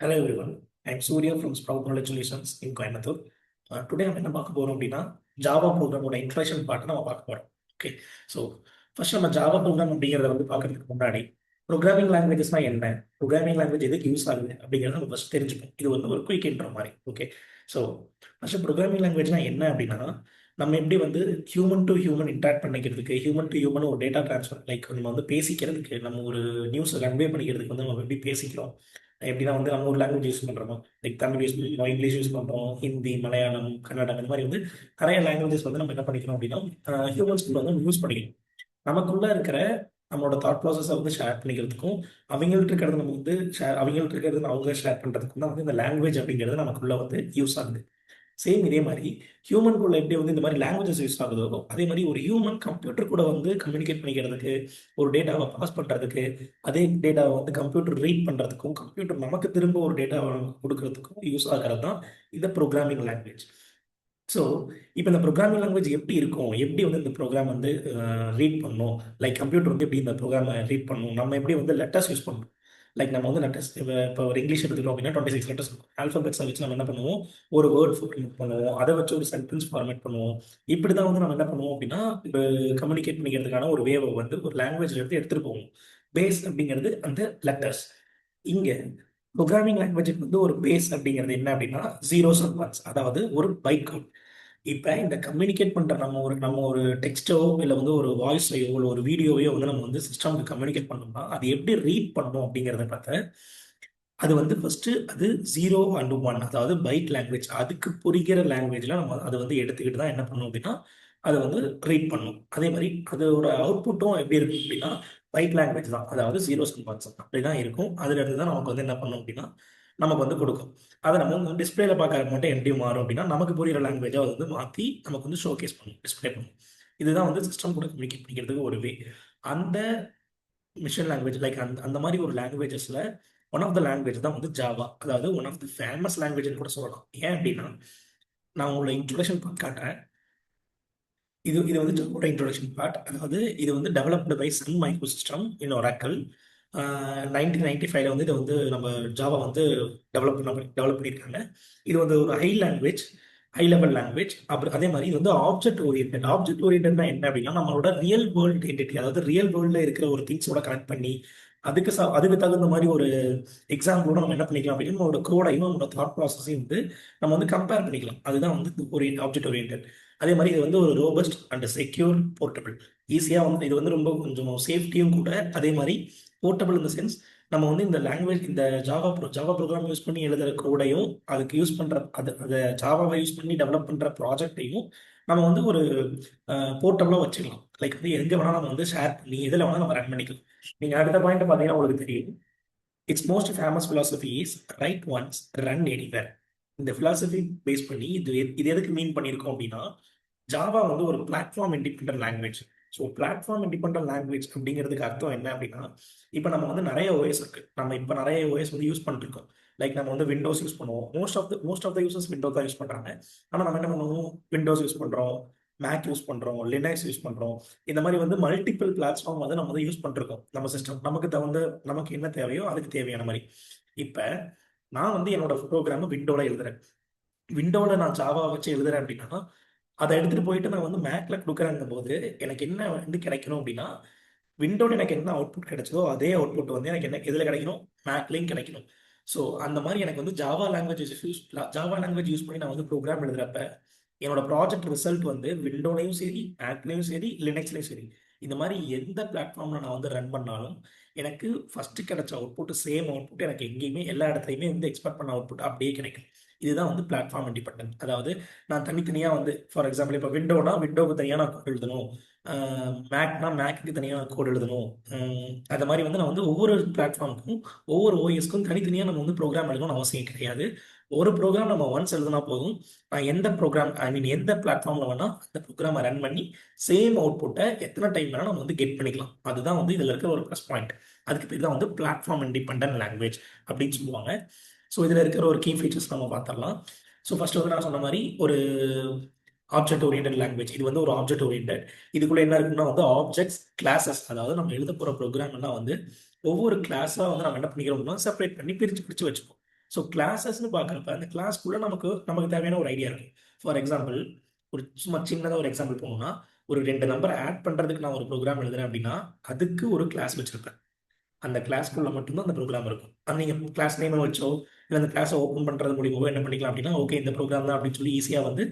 Hello everyone, I'm Surya from Sprout Knowledge Solutions in Coimbatore. Today நம்ம என்ன பார்க்க போறோம் அப்படின்னா ஜாவா ப்ரோக்ராமோட இன்ட்ரடக்ஷன் பார்ட் நம்ம பார்க்க போறோம். ஓகே, ஸோ ஃபர்ஸ்ட் நம்ம ஜாவா ப்ரோக்ராம் அப்படிங்கிறத பார்க்கறதுக்கு முன்னாடி ப்ரோக்ராமிங் லாங்குவேஜஸ்னா என்ன, ப்ரோக்ராமிங் லாங்குவேஜ் எதுக்கு யூஸ் ஆகுது அப்படிங்கிறத நம்ம ஃபர்ஸ்ட் தெரிஞ்சுப்போம். இது ஒரு குயிக் இன்ட்ரோ மாதிரி. ஓகே, ஸோ ஃபர்ஸ்ட் ப்ரோக்ராமிங் லாங்குவேஜ்னா என்ன அப்படின்னா நம்ம எப்படி ஹியூமன் டு ஹியூமன் இன்டராக்ட் பண்ணிக்கிறதுக்கு, ஹியூமன் டு ஹியூமன் ஒரு டேட்டா ட்ரான்ஸ்ஃபர் லைக் நம்ம பேசிக்கிறதுக்கு, நம்ம ஒரு நியூஸை கன்வே பண்ணிக்கிறதுக்கு நம்ம எப்படி பேசிக்கிறோம். எப்படின்னா நம்ம ஒரு லாங்குவேஜ் யூஸ் பண்ணுறோமோ, லைக் தமிழ் யூஸ் பண்ணுறோம், இங்கிலீஷ் யூஸ் பண்ணுறோம், ஹிந்தி, மலையாளம், கன்னடம், இந்த மாதிரி நிறைய லாங்குவேஜஸ் நம்ம என்ன பண்ணிக்கிறோம் அப்படின்னா ஹியூமன்ஸ்குள்ள யூஸ் பண்ணிக்கணும். நமக்குள்ள இருக்கிற நம்மளோட தாட் ப்ராசஸை ஷேர் பண்ணிக்கிறதுக்கும், அவங்கள்ட்ட இருக்கிறது நம்ம அவங்கள்ட்ட இருக்கிறது அவங்க ஷேர் பண்ணுறதுக்கும் தான் இந்த லாங்குவேஜ் அப்படிங்கிறது நமக்குள்ள யூஸ் ஆகுது. சேம் இதே மாதிரி ஹியூமனுக்குள்ள எப்படி இந்த மாதிரி லாங்குவேஜஸ் யூஸ் ஆகுதோ, அதே மாதிரி ஒரு ஹியூமன் கம்ப்யூட்டர் கூட கம்யூனிகேட் பண்ணிக்கிறதுக்கு, ஒரு டேட்டாவை பாஸ் பண்ணுறதுக்கு, அதே டேட்டாவை கம்ப்யூட்டர் ரீட் பண்ணுறதுக்கும், கம்ப்யூட்டர் நமக்கு திரும்ப ஒரு டேட்டாவை கொடுக்கறதுக்கும் யூஸ் ஆகிறது தான் இந்த ப்ரோக்ராமிங் லாங்குவேஜ். ஸோ இப்போ இந்த ப்ரோக்ராமிங் லாங்குவேஜ் எப்படி இருக்கும், எப்படி இந்த ப்ரோக்ராம் ரீட் பண்ணணும், லைக் கம்ப்யூட்டர் எப்படி இந்த ப்ரோக்ராமை ரீட் பண்ணணும், நம்ம எப்படி லெட்டர்ஸ் யூஸ் பண்ணணும். லைக் நம்ம லெட்டர்ஸ் இப்போ ஒரு இங்கிலீஷ் எடுத்துக்கிறோம் அப்படின்னா 26 லெட்டர்ஸ் இருக்கும். ஆல்ஃபபெட்ஸை வச்சு நம்ம என்ன பண்ணுவோம், ஒரு வேர்ட் ஃபார்மேட் பண்ணுவோம், அதை வச்சு ஒரு சென்டென்ஸ் ஃபார்மேட் பண்ணுவோம். இப்படி தான் நம்ம என்ன பண்ணுவோம் அப்படின்னா இப்போ கம்யூனிகேட் பண்ணிக்கிறதுக்கான ஒரு வேவை ஒரு லாங்குவேஜ்ல எடுத்துகிட்டு போவோம். பேஸ் அப்படிங்கிறது அந்த லெட்டர்ஸ். இங்கே ப்ரோக்ராமிங் லாங்குவேஜுக்கு ஒரு பேஸ் அப்படிங்கிறது என்ன அப்படின்னா ஜீரோஸ் அண்ட் ஒன்ஸ், அதாவது ஒரு பைட் கோட். இப்போ இந்த கம்யூனிகேட் பண்ணுற நம்ம ஒரு டெக்ஸ்ட்டோ இல்லை ஒரு வாய்ஸையோ இல்லை ஒரு வீடியோவையோ நம்ம சிஸ்டமுக்கு கம்யூனிகேட் பண்ணோம்னா அது எப்படி ரீட் பண்ணணும் அப்படிங்கிறத பார்த்து அது ஃபர்ஸ்ட் அது 0 and 1, அதாவது பைட் லாங்குவேஜ், அதுக்கு புரிகிற லாங்குவேஜ்ல நம்ம அதை எடுத்துக்கிட்டு தான் என்ன பண்ணணும் அப்படின்னா அதை ரீட் பண்ணணும். அதே மாதிரி அதோட அவுட்புட்டும் எப்படி இருக்கும் அப்படின்னா பைட் லாங்குவேஜ் தான், அதாவது ஜீரோஸ் அண்ட் ஒன்ஸ் அப்படிதான் இருக்கும். அதுல இருந்து தான் நமக்கு என்ன பண்ணணும் அப்படின்னா நமக்கு கொடுக்கும். அதை நம்ம டிஸ்பிளேல பார்க்க மட்டும் எப்படி மாறும் அப்படின்னா நமக்கு புரியுற லாங்குவேஜை மாற்றி நமக்கு ஷோகேஸ் பண்ணும், டிஸ்பிளே பண்ணும். இதுதான் சிஸ்டம் கூட கம்யூனிகேட் பண்ணிக்கிறதுக்கு ஒரு வே. அந்த மிஷின் லாங்குவேஜ் லைக் அந்த மாதிரி ஒரு லாங்குவேஜஸ்ல ஒன் ஆஃப் த லாங்குவேஜ் தான் ஜாவா, அதாவது ஒன் ஆஃப் த ஃபேமஸ் லாங்குவேஜ்னு கூட சொல்லலாம். ஏன் அப்படின்னா நான் உங்களை இன்ட்ரோடக்ஷன் பார்ட் காட்டுறேன். இது ஜாவோட இன்ட்ரோடக்ஷன் பார்ட். அதாவது இது developed by Sun micro system in Oracle. 1995 இதை நம்ம ஜாவா டெவலப் பண்ணியிருக்காங்க. இது ஒரு ஹை லெவல் லாங்குவேஜ். அப்புறம் அதே மாதிரி இது ஆப்ஜெக்ட் ஓரியன்ட். ஆப்ஜெக்ட் ஓரியன்ட்னா என்ன அப்படின்னா நம்மளோட ரியல் வேர்ல்டு என்டிட்டி, அதாவது ரியல் வேர்ல்டில் இருக்கிற ஒரு திங்ஸோட கனெக்ட் பண்ணி அதுக்கு தகுந்த மாதிரி ஒரு எக்ஸாம்பிளோட நம்ம என்ன பண்ணிக்கலாம் அப்படின்னா நம்மளோட கோடையும் நம்மளோட தாட் ப்ராசஸையும் நம்ம கம்பேர் பண்ணிக்கலாம். அதுதான் ஒரு ஆப்ஜெக்ட் ஓரியன்ட். அதே மாதிரி இது ஒரு ரோபஸ்ட் அண்ட் செக்யூர் போர்ட்டபிள். ஈஸியாக இது ரொம்ப கொஞ்சம் சேஃப்டியும் கூட. அதே மாதிரி போர்ட்டபிள் இந்த சென்ஸ் நம்ம இந்த லாங்குவேஜ் இந்த ஜாவா ப்ரோக்ராம் யூஸ் பண்ணி எழுதுற கோடையும் அதுக்கு யூஸ் பண்ணுற அதை ஜாவாவை யூஸ் பண்ணி டெவலப் பண்ணுற ப்ராஜெக்டையும் நம்ம ஒரு போர்ட்டபிளாக வச்சுக்கலாம். லைக் எங்கே வேணாலும் நம்ம ஷேர் பண்ணி எதில் வேணாலும் நம்ம ரன் பண்ணிக்கலாம். நீங்கள் அடுத்த பாயிண்ட் பார்த்தீங்கன்னா உங்களுக்கு தெரியும், it's most famous philosophy is right once run anywhere. இந்த ஃபிலாசபி பேஸ் பண்ணி இது எதுக்கு மீன் பண்ணியிருக்கோம் அப்படின்னா ஜாவா ஒரு platform independent language. So platform independent language அப்படிங்கிறதுக்கு அர்த்தம் என்ன அப்படின்னா இப்போ நம்ம நிறைய ஓஎஸ் இருக்கு. நம்ம இப்போ நிறைய ஓஎஸ் யூஸ் பண்ணிருக்கோம். லைக் நம்ம விண்டோஸ் யூஸ் பண்ணுவோம். Most of the users Windows தான் யூஸ் பண்ணுறாங்க. ஆனால் நம்ம என்ன பண்ணுவோம், விண்டோஸ் யூஸ் பண்ணுறோம், மேக் யூஸ் பண்ணுறோம், லினக்ஸ் யூஸ் பண்ணுறோம். இந்த மாதிரி மல்டிபிள் பிளாட்ஃபார்ம் நம்ம யூஸ் பண்ணிருக்கோம். நம்ம சிஸ்டம் நமக்கு என்ன தேவையோ அதுக்கு தேவையான மாதிரி. இப்போ நான் என்னோட ப்ரோக்ராம் விண்டோவில் எழுதுறேன். விண்டோவில் நான் ஜாவா வச்சு எழுதுறேன் அப்படின்னா அதை எடுத்துகிட்டு போயிட்டு நான் மேக்கில் கொடுக்குறேங்கும் போது எனக்கு என்ன கிடைக்கணும் அப்படின்னா விண்டோவில் எனக்கு என்ன அவுட்புட் கிடைச்சதோ அதே அவுட்புட் எனக்கு என்ன எதில் கிடைக்கணும், மேக்லையும் கிடைக்கணும். ஸோ அந்த மாதிரி எனக்கு ஜாவா லாங்குவேஜ் யூஸ் பண்ணி நான் ப்ரோக்ராம் எழுதுறப்ப என்னோட ப்ராஜெக்ட் ரிசல்ட் விண்டோலையும் சரி, மேக்லையும் சரி, லினக்ஸ்லையும் சரி, இந்த மாதிரி எந்த பிளாட்ஃபார்ம்ல நான் ரன் பண்ணாலும் எனக்கு ஃபர்ஸ்ட் கிடைச்ச அவுட்புட் சேம் அவுட்புட் எனக்கு எங்கேயுமே எல்லா இடத்துலையுமே எக்ஸ்பெக்ட் பண்ண அவுட்புட் அப்படியே கிடைக்கும். இதுதான் பிளாட்ஃபார்ம் இண்டிபெண்டன்ட். அதாவது நான் தனித்தனியாக ஃபார் எக்ஸாம்பிள் இப்போ விண்டோவுக்கு தனியாக நான் கோட் எழுதணும், மேக்குக்கு தனியாக கோட் எழுதணும். அந்த மாதிரி நான் ஒவ்வொரு பிளாட்ஃபார்முக்கும் ஒவ்வொரு ஓஎஸ்க்கும் தனித்தனியாக நம்ம ப்ரோக்ராம் எழுதணும்னு அவசியம் கிடையாது. ஒரு ப்ரோக்ராம் நம்ம ஒன்ஸ் எழுதினா போதும். நான் எந்த ப்ரோக்ராம் எந்த பிளாட்ஃபார்ம்ல வேணால் அந்த ப்ரோக்ராமை ரன் பண்ணி சேம் அவுட்புட்டை எத்தனை டைம் வேணால் நம்ம கெட் பண்ணிக்கலாம். அதுதான் இதில் இருக்கிற ஒரு ப்ளஸ் பாயிண்ட். அதுக்கு பேர் தான் பிளாட்ஃபார்ம் இண்டிபெண்டன்ட் லாங்குவேஜ் அப்படின்னு சொல்லுவாங்க. ஸோ இதில் இருக்கிற ஒரு கீ ஃபீச்சர்ஸ் நம்ம பார்த்துடலாம். ஸோ ஃபர்ஸ்ட் நான் சொன்ன மாதிரி ஒரு ஆப்ஜெக்ட் ஓரியன்ட் லாங்குவேஜ். இது ஒரு ஆப்ஜெக்ட் ஓரியன்ட். இதுக்குள்ள என்ன இருக்குன்னா ஆப்ஜெக்ட்ஸ், கிளாஸஸ், அதாவது நம்ம எழுத போகிற ப்ரோக்ராம் எல்லாம் ஒவ்வொரு கிளாஸாக நம்ம என்ன பண்ணிக்கிறோம்னா செப்பரேட் பண்ணி பிரித்து வச்சுப்போம். ஸோ கிளாஸஸ்ன்னு பார்க்குறப்ப அந்த கிளாஸ்க்குள்ளே நமக்கு தேவையான ஒரு ஐடியா இருக்கும். ஃபார் எக்ஸாம்பிள், ஒரு சும்மா சின்னதாக ஒரு எக்ஸாம்பிள் போகணும்னா, ஒரு 2 நம்பரை ஆட் பண்ணுறதுக்கு நான் ஒரு ப்ரோக்ராம் எழுதுறேன் அப்படின்னா, அதுக்கு ஒரு கிளாஸ் வச்சிருப்பேன். அந்த கிளாஸ்க்குள்ள மட்டும்தான் அந்த ப்ரோக்ராம் இருக்கும். அது நீங்க கிளாஸ் நேமை வச்சோ, இல்ல அந்த கிளாஸை ஓப்பன் பண்றது மூலியமாவோ என்ன பண்ணிக்கலாம் அப்படின்னா, ஓகே இந்த ப்ரோக்ராம் தான் அப்படின்னு சொல்லி ஈஸியா வந்து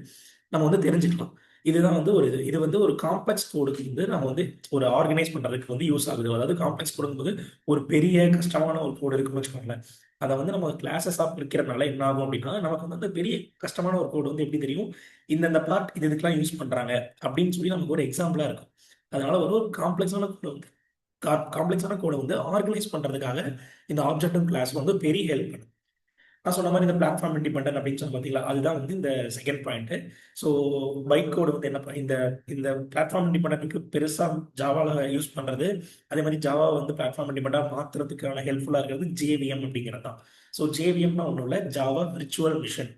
நம்ம வந்து தெரிஞ்சுக்கலாம். இதுதான் வந்து இது வந்து ஒரு காம்ப்ளெக்ஸ் கோடுக்கு வந்து நம்ம வந்து ஒரு ஆர்கனைஸ் பண்றதுக்கு வந்து யூஸ் ஆகுது. அதாவது காம்ப்ளெக்ஸ் கோடுங்கும்போது ஒரு பெரிய கஷ்டமான ஒரு கோடு இருக்குன்னு வச்சுக்கோங்களேன். அதை வந்து நம்ம கிளாஸஸா பிரிக்கிறதுனால என்ன ஆகும் அப்படின்னா, நமக்கு வந்து அந்த பெரிய கஷ்டமான ஒரு கோடு வந்து எப்படி தெரியும்? இந்தந்த பார்ட் இதுக்கெல்லாம் யூஸ் பண்றாங்க அப்படின்னு சொல்லி நமக்கு ஒரு எக்ஸாம்பிளா இருக்கும். அதனால ஒரு காம்ப்ளெக்ஸான கோடு வந்து காம்ப்ளெக்ஸான கோடை வந்து ஆர்கனைஸ் பண்றதுக்காக இந்த ஆப்ஜெக்டும் கிளாஸ் வந்து பெரிய ஹெல்ப் பண்ணும். நான் சொன்ன மாதிரி இந்த பிளாட்ஃபார்ம் இண்டிபெண்டன்ட் அப்படின்னு சொன்ன பார்த்தீங்களா, அதுதான் வந்து இந்த செகண்ட் பாயிண்ட். ஸோ பைட் கோடு வந்து என்ன இந்த இந்த பிளாட்ஃபார்ம் இண்டிபெண்டன்ட்க்கு பெருசா ஜாவால யூஸ் பண்றது, அதே மாதிரி ஜாவா வந்து பிளாட்ஃபார்ம் இண்டிபெண்டா மாத்துறதுக்கான ஹெல்ப்ஃபுல்லா இருக்கிறது ஜேவிஎம் அப்படிங்கிறது தான். ஸோ ஜேவிஎம்னா ஒன்றும் இல்லை, ஜாவா விர்ச்சுவல் மிஷின்.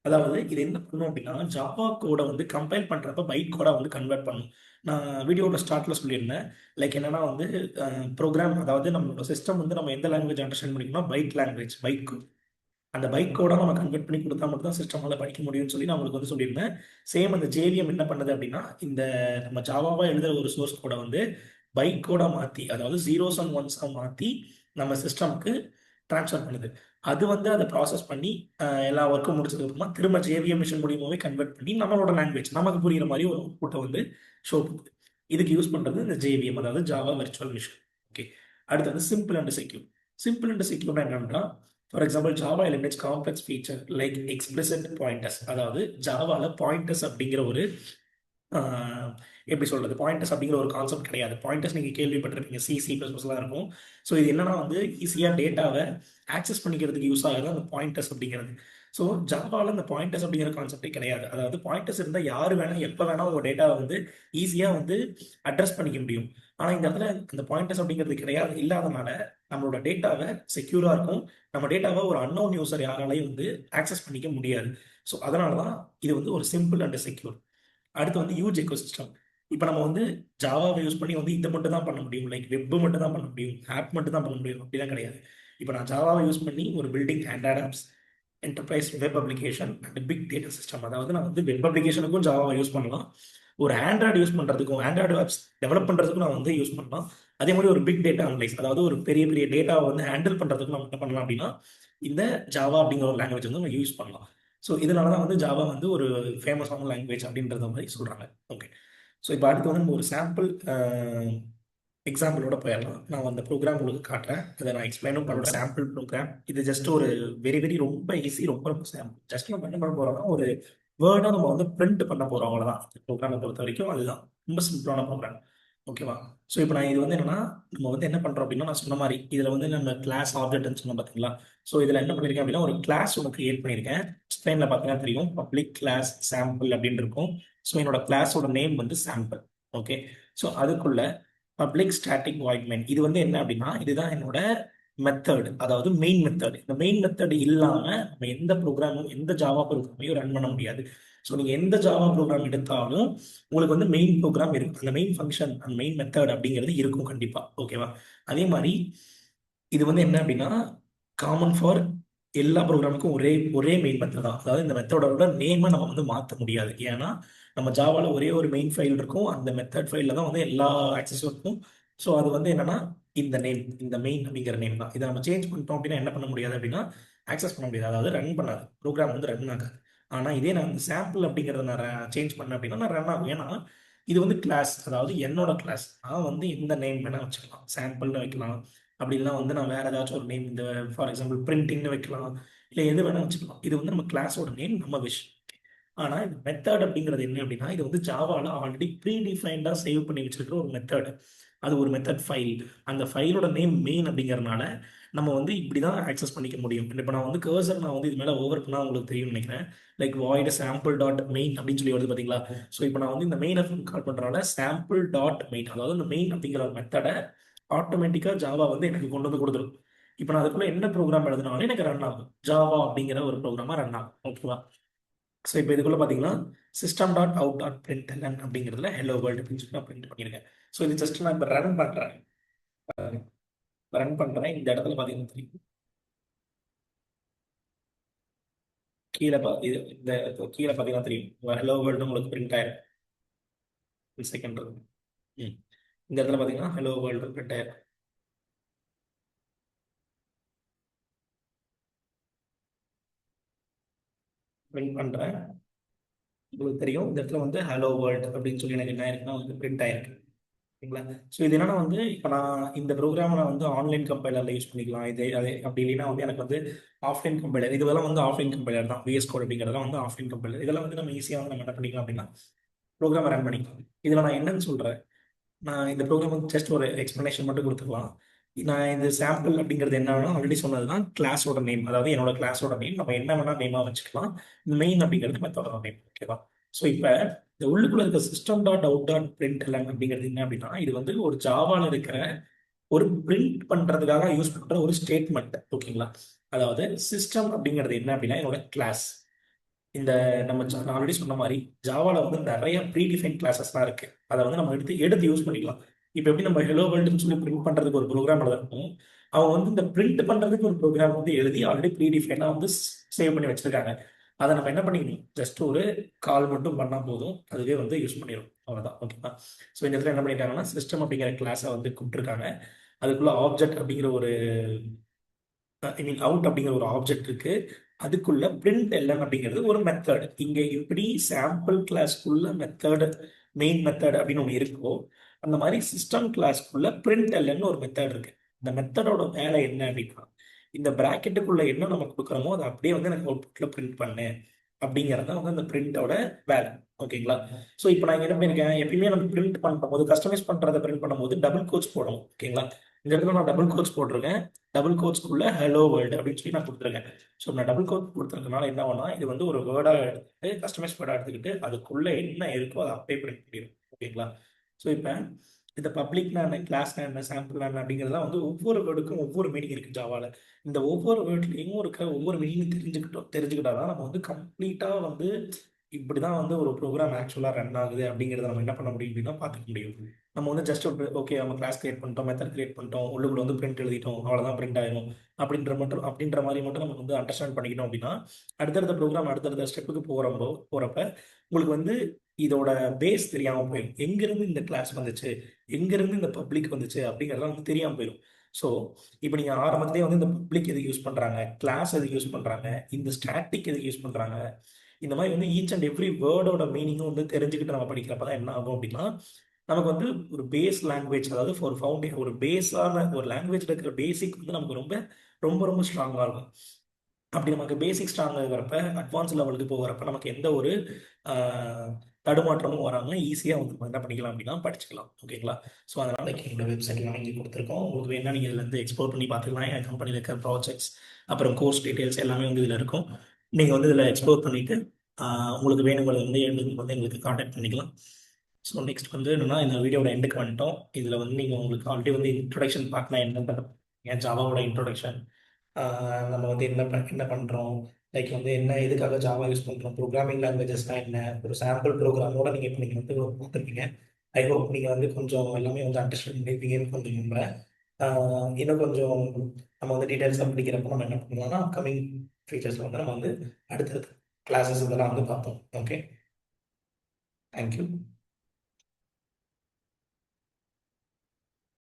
அதாவது இது என்ன பண்ணும் அப்படின்னா, ஜாவா கோட வந்து கம்பைல் பண்றப்ப பைட் கோடா வந்து கன்வெர்ட் பண்ணும். நான் வீடியோட ஸ்டார்ட்ல சொல்லியிருந்தேன். லைக் என்னன்னா வந்து ப்ரோக்ராம், அதாவது நம்மளோட சிஸ்டம் வந்து நம்ம எந்த லாங்குவேஜ் அண்டர்ஸ்டாண்ட் பண்ணிக்கணும், பைட் லாங்குவேஜ், பைட் கோட். அந்த பைட் கோடா நம்ம கன்வெர்ட் பண்ணி கொடுத்தா மட்டும் தான் சிஸ்டமால படிக்க முடியும்னு சொல்லி நான் உங்களுக்கு வந்து சொல்லியிருந்தேன். சேம் அந்த ஜேவிஎம் என்ன பண்ணுது அப்படின்னா, இந்த நம்ம ஜாவாவா எழுதுற ஒரு சோர்ஸ் கோட வந்து பைட் கோடா மாத்தி, அதாவது ஜீரோஸ் அண்ட் ஒன்ஸா மாத்தி நம்ம சிஸ்டம்க்கு ட்ரான்ஸ்ஃபர் பண்ணுது. அது வந்து அதை ப்ராசஸ் பண்ணி எல்லா ஒர்க்கும் முடிச்சதுக்கு அப்புறமா திரும்ப ஜேவிஎம் மிஷின் மூலியமாவே கன்வெர்ட் பண்ணி நம்மளோட லாங்குவேஜ் நமக்கு புரியுற மாதிரி ஒரு அவுட்புட்டை வந்து ஷோ பண்ணுது. இதுக்கு யூஸ் பண்றது இந்த ஜேவிஎம், அதாவது ஜாவா விர்ச்சுவல் மிஷின். ஓகே. அடுத்தது simple and secure. Simple and செக்யூர்னா என்னன்னா, for example Java elements complex feature like explicit pointers. அதாவது ஜாவால பாயிண்டர்ஸ் அப்படிங்கிற ஒரு எப்படி சொல்றது, பாயிண்டர்ஸ் அப்படிங்கிற ஒரு கான்செப்ட் கிடையாது. பாயிண்டர்ஸ் நீங்க கேள்விப்பட்டிருப்பீங்க, சி++லாம் இருக்கும். ஸோ இது என்னன்னா வந்து ஈஸியா டேட்டாவை ஆக்சஸ் பண்ணிக்கிறதுக்கு யூஸ் ஆகுது அந்த பாயிண்டர்ஸ் அப்படிங்கிறது. ஸோ ஜாவால அந்த பாயிண்டர்ஸ் அப்படிங்கிற கான்செப்டே கிடையாது. அதாவது பாயிண்டர்ஸ் இருந்தால் யாரு வேணா எப்போ வேணா ஒரு டேட்டாவை வந்து ஈஸியா வந்து அட்ரஸ் பண்ணிக்க முடியும். ஆனா இந்த இடத்துல அந்த பாயிண்டர்ஸ் அப்படிங்கிறது கிடையாது, இல்லாதனால நம்மளோட டேட்டாவை செக்யூரா இருக்கும். நம்ம டேட்டாவை ஒரு அன்னோன் யூசர் யாராலையும் வந்து ஆக்சஸ் பண்ணிக்க முடியாது. ஸோ அதனால தான் இது வந்து ஒரு சிம்பிள் அண்ட் செக்யூர். அடுத்து வந்து யூஜ் எக்கோசிஸ்டம். இப்போ நம்ம வந்து ஜாவாவை யூஸ் பண்ணி வந்து இதை மட்டும் தான் பண்ண முடியும், லைக் வெப் மட்டும் தான் பண்ண முடியும், ஆப் மட்டும் தான் பண்ண முடியும் அப்படிலாம் கிடையாது. இப்போ நான் ஜாவாவை யூஸ் பண்ணி ஒரு building Android apps, enterprise web application and big data system, அதாவது நான் வந்து வெப் அப்ளிகேஷனுக்கும் ஜாவாவை யூஸ் பண்ணலாம், ஒரு ஆண்ட்ராய்டு யூஸ் பண்ணுறதுக்கும் ஆண்ட்ராய்டு ஆப்ஸ் டெவலப் பண்ணுறதுக்கும் நான் வந்து யூஸ் பண்ணலாம். அதே மாதிரி ஒரு பிக் டேட்டா அனலைஸ், அதாவது ஒரு பெரிய பெரிய டேட்டாவை வந்து ஹேண்டில் பண்ணுறதுக்கும் நம்ம என்ன பண்ணலாம் அப்படின்னா இந்த ஜாவா அப்படிங்கிற ஒரு லாங்குவேஜ் வந்து நம்ம யூஸ் பண்ணலாம். ஸோ இதனால தான் வந்து ஜாவா வந்து ஒரு ஃபேமஸான லாங்குவேஜ் அப்படின்றத மாதிரி சொல்கிறாங்க. ஓகே. ஸோ இப்போ அடுத்து வந்து நம்ம ஒரு சாம்பிள் எக்ஸாம்பிளோட போயிடலாம். நான் அந்த ப்ரோக்ராம் உங்களுக்கு காட்டுறேன், அதை நான் எக்ஸ்பிளைனும் பண்ணுறேன். சாம்பிள் ப்ரோக்ராம் இது ஜஸ்ட் ஒரு வெரி ரொம்ப ஈஸி, ரொம்ப சாம்பிள். ஜஸ்ட் நம்ம என்ன பண்ண போகிறோம்னா ஒரு வேர்டாக நம்ம வந்து பிரிண்ட் பண்ண போகிறோம், அவ்வளோதான். ப்ரோக்ராமை பொறுத்த வரைக்கும் அதுதான் ரொம்ப சிம்பிளான ப்ரோக்ராம். ஓகேவா? ஸோ இப்போ நான் இது வந்து என்னன்னா, நம்ம வந்து என்ன பண்ணுறோம் அப்படின்னா, நான் சொன்ன மாதிரி இதில் வந்து நம்ம கிளாஸ் ஆப்ஜெக்ட்னு சொன்னோம் பார்த்தீங்களா? ஸோ இதில் என்ன பண்ணியிருக்கேன் அப்படின்னா, ஒரு கிளாஸ் ஒன்று கிரியேட் பண்ணியிருக்கேன். ஸ்க்ரீனில் பார்த்தீங்கன்னா தெரியும், பப்ளிக் கிளாஸ் சாம்பிள் அப்படின்னு இருக்கும். ஸோ என்னோட கிளாஸோட நேம் வந்து சாம்பிள். ஓகே. ஸோ அதுக்குள்ள பப்ளிக் ஸ்டாட்டிக் வாய்ட் மெயின், இது வந்து என்ன அப்படின்னா, இதுதான் என்னோட மெத்தட், அதாவது மெயின் மெத்தட். இந்த மெயின் மெத்தட் இல்லாம நம்ம எந்த ப்ரோக்ராமும் எந்த ஜாவா ப்ரோக்ராமையும் ரன் பண்ண முடியாது. ஸோ நீங்க எந்த ஜாவா ப்ரோக்ராம் எடுத்தாலும் உங்களுக்கு வந்து மெயின் ப்ரோக்ராம் இருக்கும், அந்த மெயின் ஃபங்க்ஷன், அந்த மெயின் மெத்தட் அப்படிங்கிறது இருக்கும் கண்டிப்பா. ஓகேவா? அதே மாதிரி இது வந்து என்ன அப்படின்னா, காமன் ஃபார் எல்லா ப்ரோக்ராமுக்கும் ஒரே ஒரே மெயின் மெத்தட் தான். அதாவது இந்த மெத்தடோட நேமை நம்ம வந்து மாற்ற முடியாது. ஏன்னா நம்ம ஜாவால ஒரே ஒரு மெயின் ஃபைல் இருக்கும், அந்த மெத்தட் ஃபைலில் தான் வந்து எல்லா ஆக்சஸும் இருக்கும். ஸோ அது வந்து என்னன்னா இந்த நேம், இந்த மெயின் அப்படிங்கிற நேம் தான். இதை நம்ம சேஞ்ச் பண்ணிட்டோம் அப்படின்னா என்ன பண்ண முடியாது அப்படின்னா ஆக்சஸ் பண்ண முடியாது, அதாவது ரன் பண்ணாது, ப்ரோக்ராம் வந்து ரன் ஆகாது. ஆனால் இதே நான் வந்து சாம்பிள் அப்படிங்கிறத நான் சேஞ்ச் பண்ணேன் அப்படின்னா நான் ரன் ஆகும். ஏன்னா இது வந்து கிளாஸ், அதாவது என்னோட கிளாஸ். நான் வந்து இந்த நேம் வேணா வச்சுக்கலாம், சாம்பிள்னு வைக்கலாம். அப்படி இல்லைனா வந்து நான் வேற ஏதாச்சும் ஒரு நேம், இந்த ஃபார் எக்ஸாம்பிள் பிரிண்டிங்னு வைக்கலாம், இல்லை எது வேணா வச்சுக்கலாம். இது வந்து நம்ம கிளாஸோட நேம், நம்ம விஷ். ஆனால் இந்த மெத்தட் அப்படிங்கிறது என்ன அப்படின்னா, இது வந்து ஜாவால ஆல்ரெடி ப்ரீ டிஃபைன்டாக சேவ் பண்ணி வச்சிருக்கிற ஒரு மெத்தட். அது ஒரு மெத்தட் ஃபைல். அந்த ஃபைலோட நேம் மெயின் அப்படிங்கிறனால நம்ம வந்து இப்படி தான் ஆக்சஸ் பண்ணிக்க முடியும். இப்போ நான் வந்து கர்சர் நான் வந்து இது மேலே ஓவர் பண்ணால் உங்களுக்கு தெரியும்னு நினைக்கிறேன். Like void sample dot main அப்படின்னு சொல்லி வருது பார்த்தீங்களா? ஸோ இப்போ நான் வந்து இந்த மெயினை கால் பண்ணுறனால சாம்பிள் டாட் மெயின், அதாவது இந்த மெயின் அப்படிங்கிற மெத்தடை ஆட்டோமேட்டிக்காக ஜாவா வந்து எனக்கு கொண்டு வந்து கொடுத்துரும். இப்போ நான் அதுக்குள்ள என்ன ப்ரோக்ராம் எழுதினாலும் எனக்கு ரன் ஆகும், ஜாவா அப்படிங்கிற ஒரு ப்ரோக்ராமாக ரன் ஆகும். ஓகேவா? ஸோ இப்போ இதுக்குள்ள பார்த்தீங்கன்னா system dot out dot print அப்படிங்கிறதுல ஹெலோ வேர்ல்டு அப்படின்னு சொல்லி நான் பிரிண்ட் பண்ணியிருக்கேன். ஸோ இது ஜஸ்ட் நான் இப்போ ரன் பண்ணுறேன். இந்த இடத்துல பார்த்தீங்கன்னா தெரியும், கீழே இது இந்த கீழே பார்த்தீங்கன்னா தெரியும் ஹலோ வேர்ல்டு உங்களுக்கு பிரிண்ட் ஆயிரும். செகண்ட் இருக்கும். இந்த இடத்துல பார்த்தீங்கன்னா ஹலோ வேர்ல்டு பிரிண்ட் ஆயிரும். பிரிண்ட் பண்ணுறேன். உங்களுக்கு தெரியும் இந்த இடத்துல வந்து ஹலோ வேர்ல்டு அப்படின்னு சொல்லி எனக்கு என்ன ஆயிருக்குன்னா வந்து பிரிண்ட் ஆயிருக்கு. ஓகேங்களா? ஸோ இது என்னன்னா வந்து இப்போ நான் இந்த ப்ரோக்ராமை நான் வந்து ஆன்லைன் கம்பைலரில் யூஸ் பண்ணிக்கலாம். இது அதே அப்படி இல்லைன்னா வந்து எனக்கு வந்து ஆஃப்லைன் கம்பைலர், இதெல்லாம் வந்து ஆஃப்லைன் கம்பைலர் தான். VS கோட் அப்படிங்கிறதெல்லாம் வந்து ஆஃப்லைன் கம்பைலர். இதெல்லாம் வந்து நம்ம ஈஸியாக வந்து நம்ம என்ன பண்ணிக்கலாம் அப்படின்னா ப்ரோக்ராமை ரன் பண்ணிக்கலாம். இதில் நான் என்னன்னு சொல்கிறேன், நான் இந்த ப்ரோக்ராம் வந்து ஜஸ்ட் ஒரு எக்ஸ்ப்ளனேஷன் மட்டும் கொடுத்துக்கலாம். நான் இந்த சாம்பிள் அப்படிங்கிறது என்னன்னா ஆல்ரெடி சொன்னது தான் கிளாஸோட நேம், அதாவது என்னோட கிளாஸோட நேம். நம்ம என்ன வேணா நேமாக வச்சுக்கலாம். மெயின் அப்படிங்கிறது மெத்தடோட நேம். ஓகேவா? ஸோ இப்போ இந்த உள்ளுக்குள்ள இருக்க system dot out dot print எல்லாம் அப்படிங்கிறது என்ன அப்படின்னா இது வந்து ஒரு ஜாவால இருக்கிற ஒரு பிரிண்ட் பண்றதுக்காக யூஸ் பண்ற ஒரு ஸ்டேட்மெண்ட். ஓகேங்களா? அதாவது சிஸ்டம் அப்படிங்கிறது என்ன அப்படின்னா என்னோட கிளாஸ். இந்த நம்ம ஆல்ரெடி சொன்ன மாதிரி ஜாவால வந்து நிறைய ப்ரீடிஃபைன் கிளாஸஸ்லாம் இருக்கு. அதை வந்து நம்ம எடுத்து எடுத்து யூஸ் பண்ணிக்கலாம். இப்போ எப்படி நம்ம ஹெலோ வேர்ல்டுன்னு சொல்லி பிரிண்ட் பண்றதுக்கு ஒரு ப்ரோக்ராம் எழுதணும், அவங்க வந்து இந்த பிரிண்ட் பண்றதுக்கு ஒரு ப்ரோக்ராம் வந்து எழுதி ஆல்ரெடி ப்ரீடிஃபைனா வந்து சேவ் பண்ணி வச்சிருக்காங்க. அதை நம்ம என்ன பண்ணிக்கணும், ஜஸ்ட் ஒரு கால் மட்டும் பண்ணா போதும், அதுவே வந்து யூஸ் பண்ணிடும். அவ்வளவுதான். ஓகேவா? ஸோ இந்த இடத்துல என்ன பண்ணிருக்காங்கன்னா சிஸ்டம் அப்படிங்கிற கிளாஸை வந்து கூப்பிட்டுருக்காங்க. அதுக்குள்ள ஆப்ஜெக்ட் அப்படிங்கிற ஒரு ஐ மீன் அவுட் அப்படிங்கிற ஒரு ஆப்ஜெக்ட் இருக்கு. அதுக்குள்ள பிரிண்ட் எல்என் அப்படிங்கிறது ஒரு மெத்தட். இங்க எப்படி சாம்பிள் கிளாஸ்க்குள்ள மெத்தட், மெயின் மெத்தட் அப்படின்னு ஒன்று இருக்கோ அந்த மாதிரி சிஸ்டம் கிளாஸ்க்குள்ள பிரிண்ட் எல்என் ஒரு மெத்தட் இருக்கு. இந்த மெத்தடோட வேலை என்ன அப்படின்னா இந்த பிராக்கெட்டுக்குள்ள என்ன நம்ம கொடுக்குறோமோ அதை அப்படியே வந்து எனக்கு அவுட்புட்ல பிரிண்ட் பண்ணு அப்படிங்கிறது வந்து அந்த பிரிண்டோட வேலை. ஓகேங்களா? ஸோ இப்போ நான் என்ன பண்ணியிருக்கேன், எப்பயுமே நம்ம பிரிண்ட் பண்ணும்போது கஸ்டமைஸ் பண்றதை பிரிண்ட் பண்ணும்போது டபுள் கோட்ஸ் போடணும். ஓகேங்களா? இந்த இடத்துல நான் டபுள் கோட்ஸ் போட்டிருக்கேன். டபுள் கோட்ஸ்க்குள்ள ஹலோ வேர்ல்டு அப்படின்னு சொல்லி நான் கொடுத்துருக்கேன். ஸோ நான் டபுள் கோட் கொடுத்துருக்கனால என்ன ஆகும்னா இது வந்து ஒரு வேர்டா எடுத்துக்கிட்டு கஸ்டமைஸ் வேர்டா எடுத்துக்கிட்டு அதுக்குள்ள என்ன இருக்கோ அதை அப்படியே பிரிண்ட் பண்ணிடும். ஓகேங்களா? ஸோ இப்போ இந்த பப்ளிக்னா என்ன, கிளாஸ்னா என்ன, சாம்பிள் என்ன அப்படிங்கிறதுலாம் வந்து ஒவ்வொரு வேர்டுக்கும் ஒவ்வொரு மீனிங் இருக்கு ஜாவால. இந்த ஒவ்வொரு வேர்ட்லையும் இருக்க ஒவ்வொரு மீனிங் தெரிஞ்சுக்கிட்டாதான் நம்ம வந்து கம்ப்ளீட்டா வந்து இப்படிதான் வந்து ஒரு ப்ரோக்ராம் ஆக்சுவலா ரன் ஆகுது அப்படிங்கிறத நம்ம என்ன பண்ண முடியும் அப்படின்னா பார்த்துக்க முடியும். நம்ம வந்து ஜஸ்ட் ஓகே நம்ம கிளாஸ் கிரியேட் பண்ணிட்டோம், மெத்தட் கிரியேட் பண்ணிட்டோம், உள்ளுக்குள்ள வந்து பிரிண்ட் எழுதிட்டோம், அவ்வளோதான் பிரிண்ட் ஆயிரும் அப்படின்ற மாதிரி மட்டும் நம்ம வந்து அண்டர்ஸ்டாண்ட் பண்ணிக்கிட்டோம் அப்படின்னா அடுத்தடுத்த ப்ரோக்ராம் அடுத்தடுத்த ஸ்டெப்புக்கு போறப்ப உங்களுக்கு வந்து இதோட பேஸ் தெரியாம போயிடும். எங்கிருந்து இந்த கிளாஸ் வந்துச்சு, எங்கிருந்து இந்த பப்ளிக் வந்துச்சு அப்படிங்கிறதெல்லாம் வந்து தெரியாம போயிடும். ஸோ இப்போ நீங்க ஆரம்பத்திலேயே வந்து இந்த பப்ளிக் எதுக்கு யூஸ் பண்றாங்க, கிளாஸ் எதுக்கு யூஸ் பண்றாங்க, இந்த ஸ்டாட்டிக் எதுக்கு யூஸ் பண்றாங்க, இந்த மாதிரி வந்து ஈச் அண்ட் எவ்ரி வேர்டோட மீனிங்கும் வந்து தெரிஞ்சுக்கிட்டு நம்ம படிக்கிறப்ப தான் என்ன ஆகும் அப்படின்னா நமக்கு வந்து ஒரு பேஸ் லாங்குவேஜ், அதாவது ஒரு ஃபவுண்டேஷன், ஒரு பேஸான ஒரு லாங்குவேஜ் இருக்கிற பேசிக் வந்து நமக்கு ரொம்ப ரொம்ப ரொம்ப ஸ்ட்ராங்காக இருக்கும். அப்படி நமக்கு பேசிக் ஸ்ட்ராங் இருக்கிறப்ப அட்வான்ஸ் லெவலுக்கு போகிறப்ப நமக்கு எந்த ஒரு தடுமாற்றமும் வராமல் ஈஸியாக வந்து நம்ம என்ன பண்ணிக்கலாம் அப்படின்னா படிச்சுக்கலாம். ஓகேங்களா? ஸோ அதனால எங்களோட வெப்சைட்ல நம்ம இங்கே கொடுத்துருக்கோம். உங்களுக்கு வேணா நீங்கள் இதில் இருந்து எக்ஸ்ப்ளோர் பண்ணி பார்த்துக்கலாம். என் கம்பெனியில் இருக்கிற ப்ராஜெக்ட்ஸ் அப்புறம் கோர்ஸ் டீட்டெயில்ஸ் எல்லாமே வந்து இதில் இருக்கும். நீங்கள் வந்து இதில் எக்ஸ்ப்ளோர் பண்ணிட்டு உங்களுக்கு வேணுங்கிறது வந்து எங்களுக்கு காண்டாக்ட் பண்ணிக்கலாம். ஸோ நெக்ஸ்ட் வந்து என்னன்னா இந்த வீடியோட எண்டுக்கு வந்துட்டோம். இதில் வந்து நீங்கள் உங்களுக்கு ஆல்ரெடி வந்து இன்ட்ரொடக்ஷன் பார்க்கலாம், என்ன என் ஜாவாவோட இன்ட்ரொடக்ஷன், நம்ம வந்து என்ன பண்ணுறோம், லைக் வந்து என்ன எதுக்காக ஜாவா யூஸ் பண்ணுறோம், ப்ரோக்ராமிங் லாங்குவேஜஸ்னா என்ன, ஒரு சாம்பிள் ப்ரோக்ராமோட நீங்கள் இப்போ நீங்கள் வந்து பார்த்துருப்பீங்க. ஐ ஹோப் நீங்கள் வந்து கொஞ்சம் எல்லாமே வந்து அண்டர்ஸ்டாண்ட் பண்ணியிருப்பீங்கன்னு கொஞ்சம் நம்புறேன். இன்னும் கொஞ்சம் நம்ம வந்து டீட்டெயில்ஸாக படிக்கிறப்ப நம்ம என்ன பண்ணலாம்னா அப்கமிங் ஃபீச்சர்ஸ் வந்து நம்ம வந்து அடுத்தடுத்த கிளாஸஸ் இதெல்லாம் வந்து பார்ப்போம். Okay, thank you.